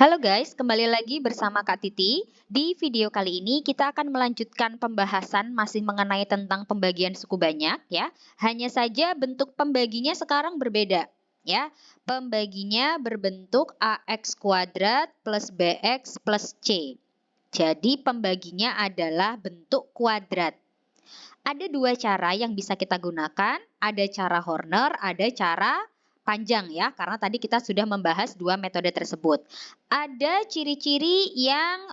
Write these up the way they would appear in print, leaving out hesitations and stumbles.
Halo guys, kembali lagi bersama Kak Titi. Di video kali ini kita akan melanjutkan pembahasan masih mengenai tentang pembagian suku banyak ya. Hanya saja bentuk pembaginya sekarang berbeda ya. Pembaginya berbentuk AX kuadrat plus BX plus C. Jadi pembaginya adalah bentuk kuadrat. Ada dua cara yang bisa kita gunakan, ada cara Horner, ada cara panjang ya, karena tadi kita sudah membahas dua metode tersebut. Ada ciri-ciri yang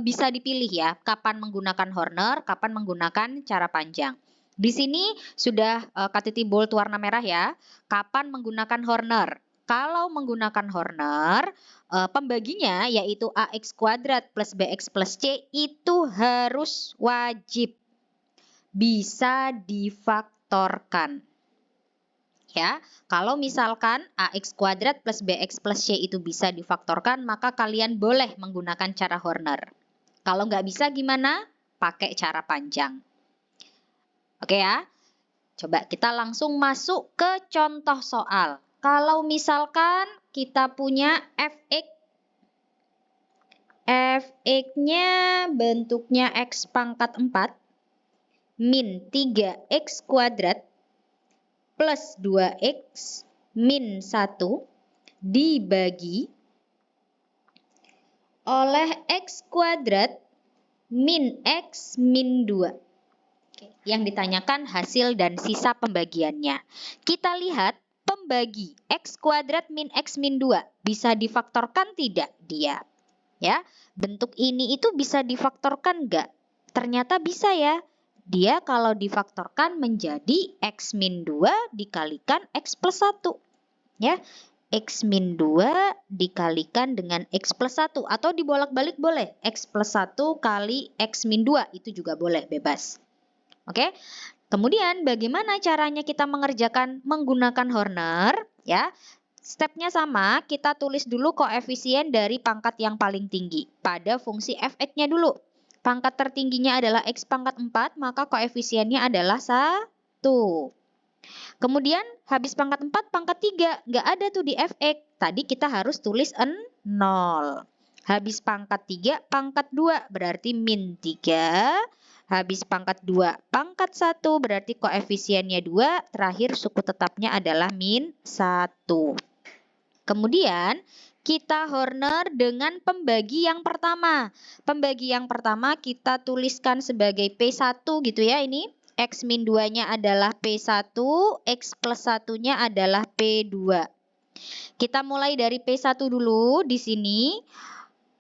bisa dipilih ya, kapan menggunakan Horner, kapan menggunakan cara panjang. Di sini sudah Kak Titi bold warna merah ya, kapan menggunakan Horner. Kalau menggunakan Horner, pembaginya yaitu AX kuadrat plus BX plus C itu harus wajib bisa difaktorkan. Ya, kalau misalkan AX kuadrat plus BX plus C itu bisa difaktorkan, maka kalian boleh menggunakan cara Horner. Kalau nggak bisa gimana? Pakai cara panjang. Oke ya, coba kita langsung masuk ke contoh soal. Kalau misalkan kita punya fx, fx-nya bentuknya x pangkat 4 min 3x kuadrat plus 2x min 1 dibagi oleh x kuadrat min x min 2. Yang ditanyakan hasil dan sisa pembagiannya. Kita lihat pembagi x kuadrat min x min 2 bisa difaktorkan tidak dia? Ya, bentuk ini itu bisa difaktorkan enggak? Ternyata bisa ya. Dia kalau difaktorkan menjadi x min 2 dikalikan x plus 1. Ya, x min 2 dikalikan dengan x plus 1. Atau dibolak-balik boleh. X plus 1 kali x min 2. Itu juga boleh, bebas. Oke. Kemudian bagaimana caranya kita mengerjakan menggunakan Horner? Ya, stepnya sama. Kita tulis dulu koefisien dari pangkat yang paling tinggi. Pada fungsi fx-nya dulu. Pangkat tertingginya adalah x pangkat 4, maka koefisiennya adalah 1. Kemudian habis pangkat 4, pangkat 3. Nggak ada tuh di fx. Tadi kita harus tulis 0. Habis pangkat 3, pangkat 2 berarti min 3. Habis pangkat 2, pangkat 1 berarti koefisiennya 2. Terakhir suku tetapnya adalah min 1. Kemudian kita Horner dengan pembagi yang pertama. Pembagi yang pertama kita tuliskan sebagai P1 gitu ya ini. X min 2-nya adalah P1, X plus 1-nya adalah P2. Kita mulai dari P1 dulu di sini.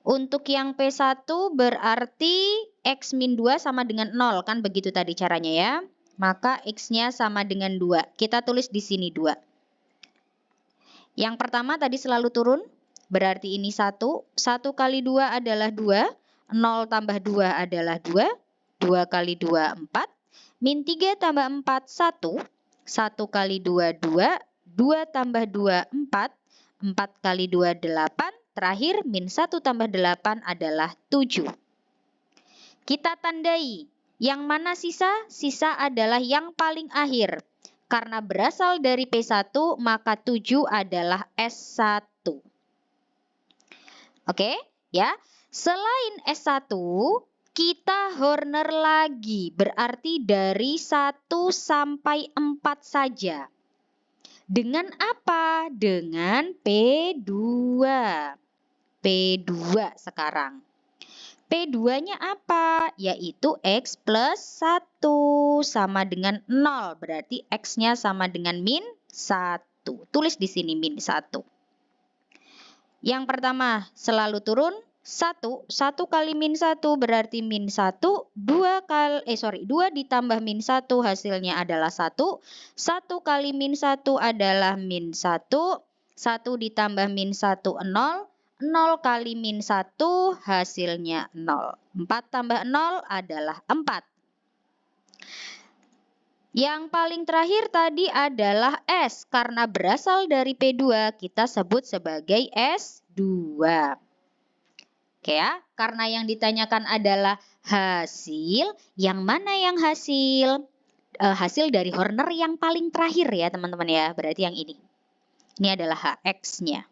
Untuk yang P1 berarti X min 2 sama dengan 0 kan begitu tadi caranya ya. Maka X-nya sama dengan 2. Kita tulis di sini 2. Yang pertama tadi selalu turun, berarti ini 1. 1 kali 2 adalah 2. 0 tambah 2 adalah 2. 2 kali 2, 4. Min 3 tambah 4, 1. 1 kali 2, 2. 2 tambah 2, 4. 4 kali 2, 8. Terakhir, min 1 tambah 8 adalah 7. Kita tandai. Yang mana sisa? Sisa adalah yang paling akhir. Karena berasal dari P1, maka 7 adalah S1. Oke, ya. Selain S1, kita Horner lagi. Berarti dari 1 sampai 4 saja. Dengan apa? Dengan P2. P2 sekarang. P2-nya apa? Yaitu X plus 1 sama dengan 0. Berarti X-nya sama dengan min 1. Tulis di sini min 1. Yang pertama selalu turun 1. 1 kali min 1 berarti min 1. 2 ditambah min 1 hasilnya adalah 1. 1 kali min 1 adalah min 1. 1 ditambah min 1, 0. 0 kali min 1 hasilnya 0. 4 tambah 0 adalah 4. Yang paling terakhir tadi adalah S. Karena berasal dari P2 kita sebut sebagai S2. Oke ya, karena yang ditanyakan adalah hasil. Yang mana yang hasil? Hasil dari Horner yang paling terakhir ya teman-teman ya. Berarti yang ini. Ini adalah HX-nya.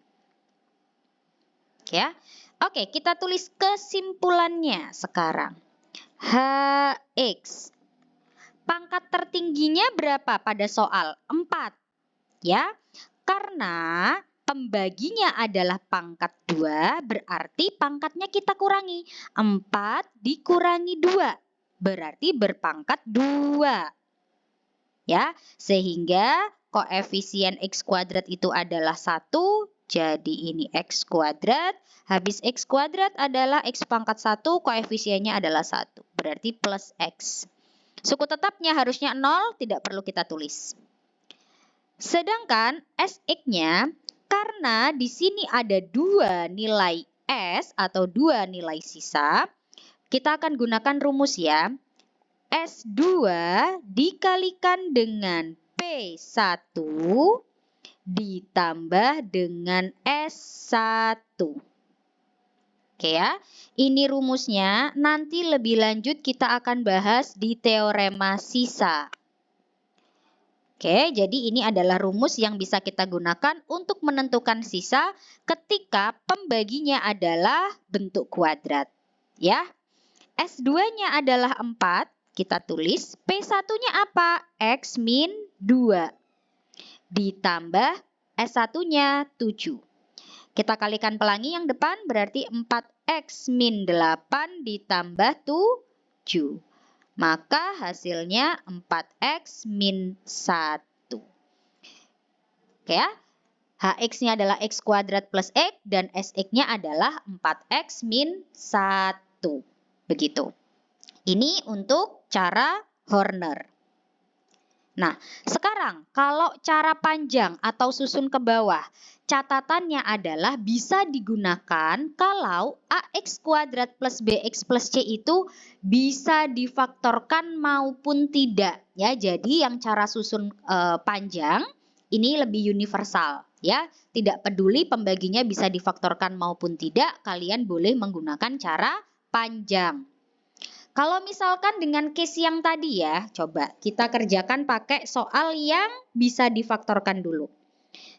Ya. Oke, kita tulis kesimpulannya sekarang. HX. Pangkat tertingginya berapa pada soal? 4. Ya. Karena pembaginya adalah pangkat 2, berarti pangkatnya kita kurangi. 4 dikurangi 2, berarti berpangkat 2. Ya, sehingga koefisien X kuadrat itu adalah 1, jadi ini X kuadrat. Habis X kuadrat adalah X pangkat 1, koefisiennya adalah 1. Berarti plus X. Suku tetapnya harusnya 0, tidak perlu kita tulis. Sedangkan SX-nya, karena di sini ada 2 nilai S atau 2 nilai sisa, kita akan gunakan rumus ya. S2 dikalikan dengan P1 ditambah dengan S1. Oke ya, ini rumusnya. Nanti lebih lanjut kita akan bahas di teorema sisa. Oke, jadi ini adalah rumus yang bisa kita gunakan untuk menentukan sisa ketika pembaginya adalah bentuk kuadrat. Ya, S2-nya adalah 4, kita tulis. P1-nya apa? X min 2. Ditambah S1-nya 7. Kita kalikan pelangi yang depan berarti 4X min 8 ditambah 7. Maka hasilnya 4X min 1. Oke ya. HX-nya adalah X kuadrat plus X dan SX-nya adalah 4X min 1. Begitu. Ini untuk cara Horner. Nah, sekarang kalau cara panjang atau susun ke bawah, catatannya adalah bisa digunakan kalau AX kuadrat plus BX plus C itu bisa difaktorkan maupun tidak. Ya, jadi yang cara susun panjang ini lebih universal. Ya, tidak peduli pembaginya bisa difaktorkan maupun tidak, kalian boleh menggunakan cara panjang. Kalau misalkan dengan case yang tadi ya, coba kita kerjakan pakai soal yang bisa difaktorkan dulu.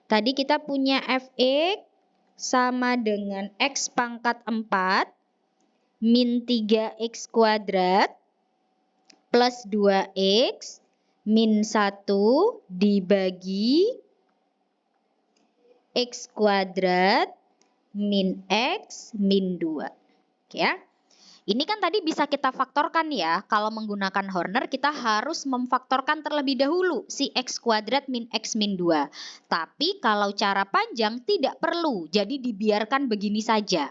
Tadi kita punya Fx sama dengan X pangkat 4 min 3X kuadrat plus 2X min 1 dibagi X kuadrat min X min 2. Oke ya. Ini kan tadi bisa kita faktorkan ya. Kalau menggunakan Horner kita harus memfaktorkan terlebih dahulu si X kuadrat min X min 2. Tapi kalau cara panjang tidak perlu. Jadi dibiarkan begini saja.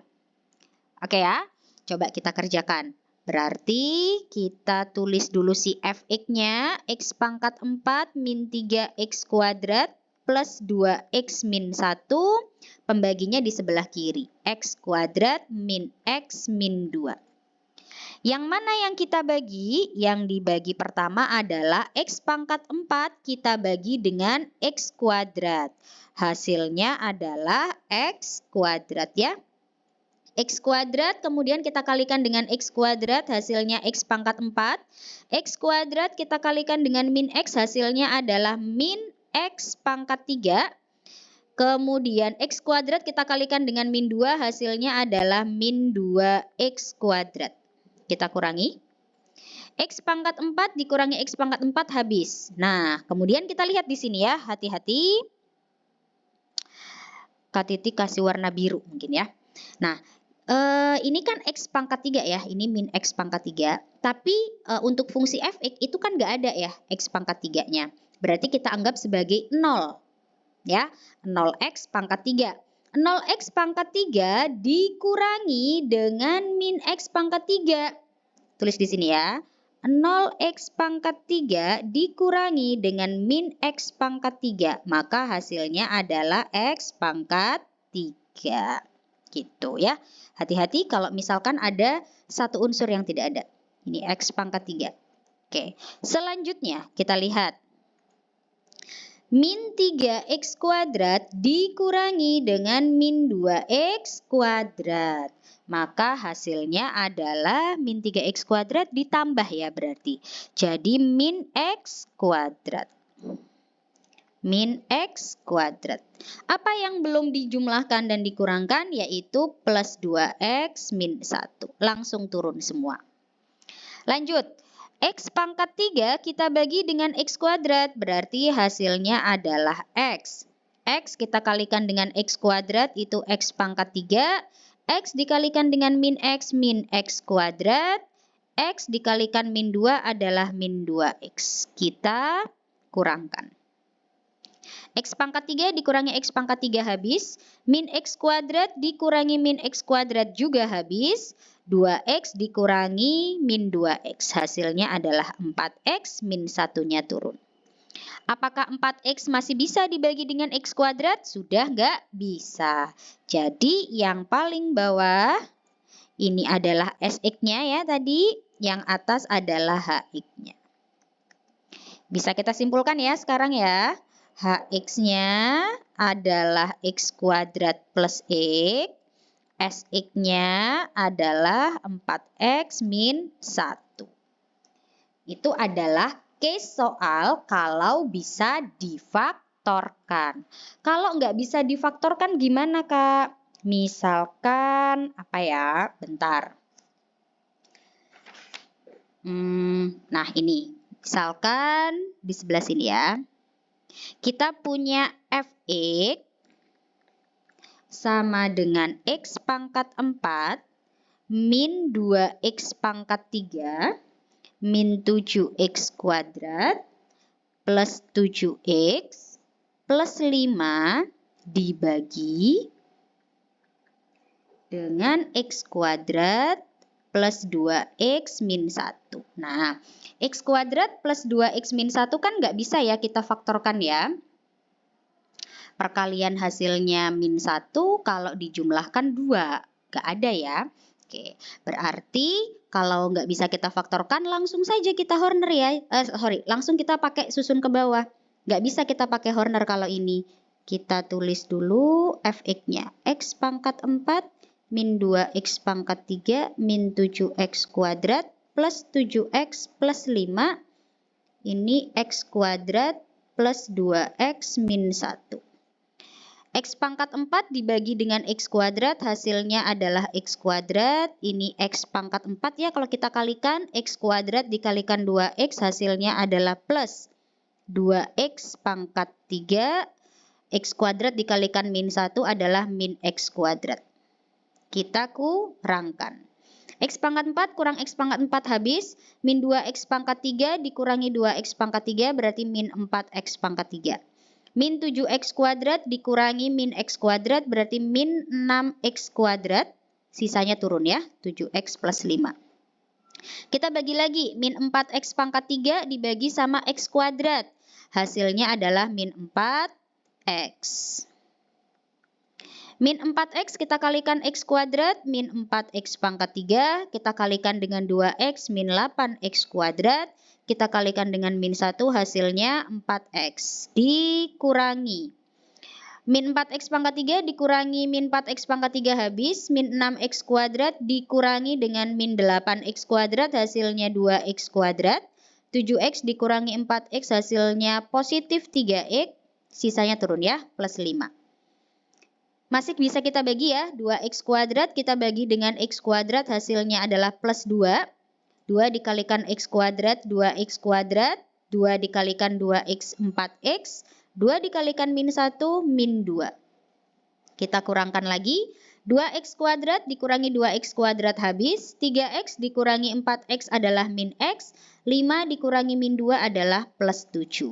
Oke ya. Coba kita kerjakan. Berarti kita tulis dulu si Fx-nya. X pangkat 4 min 3X kuadrat plus 2X min 1. Pembaginya di sebelah kiri. X kuadrat min X min 2. Yang mana yang kita bagi? Yang dibagi pertama adalah X pangkat 4 kita bagi dengan X kuadrat. Hasilnya adalah X kuadrat ya. X kuadrat kemudian kita kalikan dengan X kuadrat hasilnya X pangkat 4. X kuadrat kita kalikan dengan min X hasilnya adalah min X pangkat 3. Kemudian X kuadrat kita kalikan dengan min 2 hasilnya adalah min 2X kuadrat. Kita kurangi. X pangkat 4 dikurangi X pangkat 4 habis. Nah, kemudian kita lihat di sini ya. Hati-hati. Kak Titi kasih warna biru mungkin ya. Nah, ini kan X pangkat 3 ya. Ini min X pangkat 3. Tapi untuk fungsi Fx itu kan nggak ada ya X pangkat 3-nya. Berarti kita anggap sebagai 0. Ya, 0X pangkat 3. 0X pangkat 3 dikurangi dengan min X pangkat 3. Tulis di sini ya. 0X pangkat 3 dikurangi dengan min X pangkat 3. Maka hasilnya adalah X pangkat 3. Gitu ya. Hati-hati kalau misalkan ada satu unsur yang tidak ada. Ini X pangkat 3. Oke. Selanjutnya kita lihat. Min 3X kuadrat dikurangi dengan min 2X kuadrat. Maka hasilnya adalah min 3X kuadrat ditambah ya berarti. Jadi min X kuadrat. min X kuadrat. Apa yang belum dijumlahkan dan dikurangkan? Yaitu plus 2X min 1. Langsung turun semua. Lanjut. X pangkat 3 kita bagi dengan X kuadrat. Berarti hasilnya adalah X. X kita kalikan dengan X kuadrat itu X pangkat 3. X dikalikan dengan min X kuadrat. X dikalikan min 2 adalah min 2X. Kita kurangkan. X pangkat 3 dikurangi X pangkat 3 habis. Min X kuadrat dikurangi min X kuadrat juga habis. 2X dikurangi min 2X. Hasilnya adalah 4X min 1-nya turun. Apakah 4X masih bisa dibagi dengan X kuadrat? Sudah nggak bisa. Jadi yang paling bawah ini adalah SX-nya ya tadi. Yang atas adalah HX-nya. Bisa kita simpulkan ya sekarang ya. HX-nya adalah X kuadrat plus X. SX-nya adalah 4X min 1. Itu adalah case soal kalau bisa difaktorkan. Kalau nggak bisa difaktorkan gimana, Kak? Misalkan, apa ya? Bentar. Nah, ini. Misalkan di sebelah sini ya. Kita punya Fx sama dengan X pangkat 4 min 2X pangkat 3 min 7X kuadrat plus 7X plus 5 dibagi dengan X kuadrat plus 2X min 1. Nah, X kuadrat plus 2X min 1 kan nggak bisa ya kita faktorkan ya. Perkalian hasilnya min 1 kalau dijumlahkan 2. Nggak ada ya. Oke, berarti kalau nggak bisa kita faktorkan langsung saja kita Horner ya. Langsung kita pakai susun ke bawah. Nggak bisa kita pakai Horner kalau ini. Kita tulis dulu Fx-nya. X pangkat 4 min 2X pangkat 3 min 7X kuadrat plus 7X plus 5. Ini X kuadrat plus 2X min 1. X pangkat 4 dibagi dengan X kuadrat hasilnya adalah X kuadrat. Ini X pangkat 4 ya kalau kita kalikan. X kuadrat dikalikan 2X hasilnya adalah plus 2X pangkat 3. X kuadrat dikalikan min 1 adalah min X kuadrat. Kita kurangkan. X pangkat 4 kurang X pangkat 4 habis. Min 2X pangkat 3 dikurangi 2X pangkat 3 berarti min 4X pangkat 3. Min 7X kuadrat dikurangi min X kuadrat berarti min 6X kuadrat. Sisanya turun ya, 7X plus 5. Kita bagi lagi, min 4X pangkat 3 dibagi sama X kuadrat. Hasilnya adalah min 4X. Min 4X kita kalikan X kuadrat, min 4X pangkat 3, kita kalikan dengan 2X, min 8X kuadrat, kita kalikan dengan min 1, hasilnya 4X. Dikurangi. Min 4X pangkat 3 dikurangi min 4X pangkat 3 habis, min 6X kuadrat dikurangi dengan min 8X kuadrat, hasilnya 2X kuadrat. 7X dikurangi 4X, hasilnya positif 3X, sisanya turun ya, plus 5. Masih bisa kita bagi ya, 2X kuadrat kita bagi dengan X kuadrat hasilnya adalah plus 2. 2 dikalikan X kuadrat, 2X kuadrat. 2 dikalikan 2X, 4X. 2 dikalikan min 1, min 2. Kita kurangkan lagi, 2X kuadrat dikurangi 2X kuadrat habis. 3X dikurangi 4X adalah min X. 5 dikurangi min 2 adalah plus 7.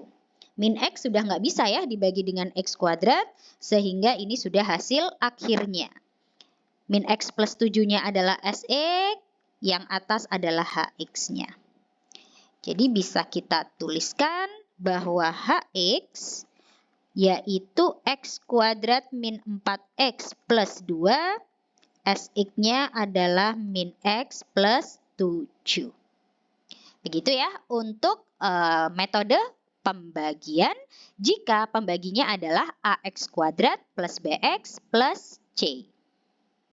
Min X sudah nggak bisa ya dibagi dengan X kuadrat, sehingga ini sudah hasil akhirnya. Min X plus 7-nya adalah SX, yang atas adalah HX-nya. Jadi bisa kita tuliskan bahwa HX yaitu X kuadrat min 4X plus 2, SX-nya adalah min X plus 7. Begitu ya untuk metode pembagian jika pembaginya adalah AX kuadrat plus BX plus C.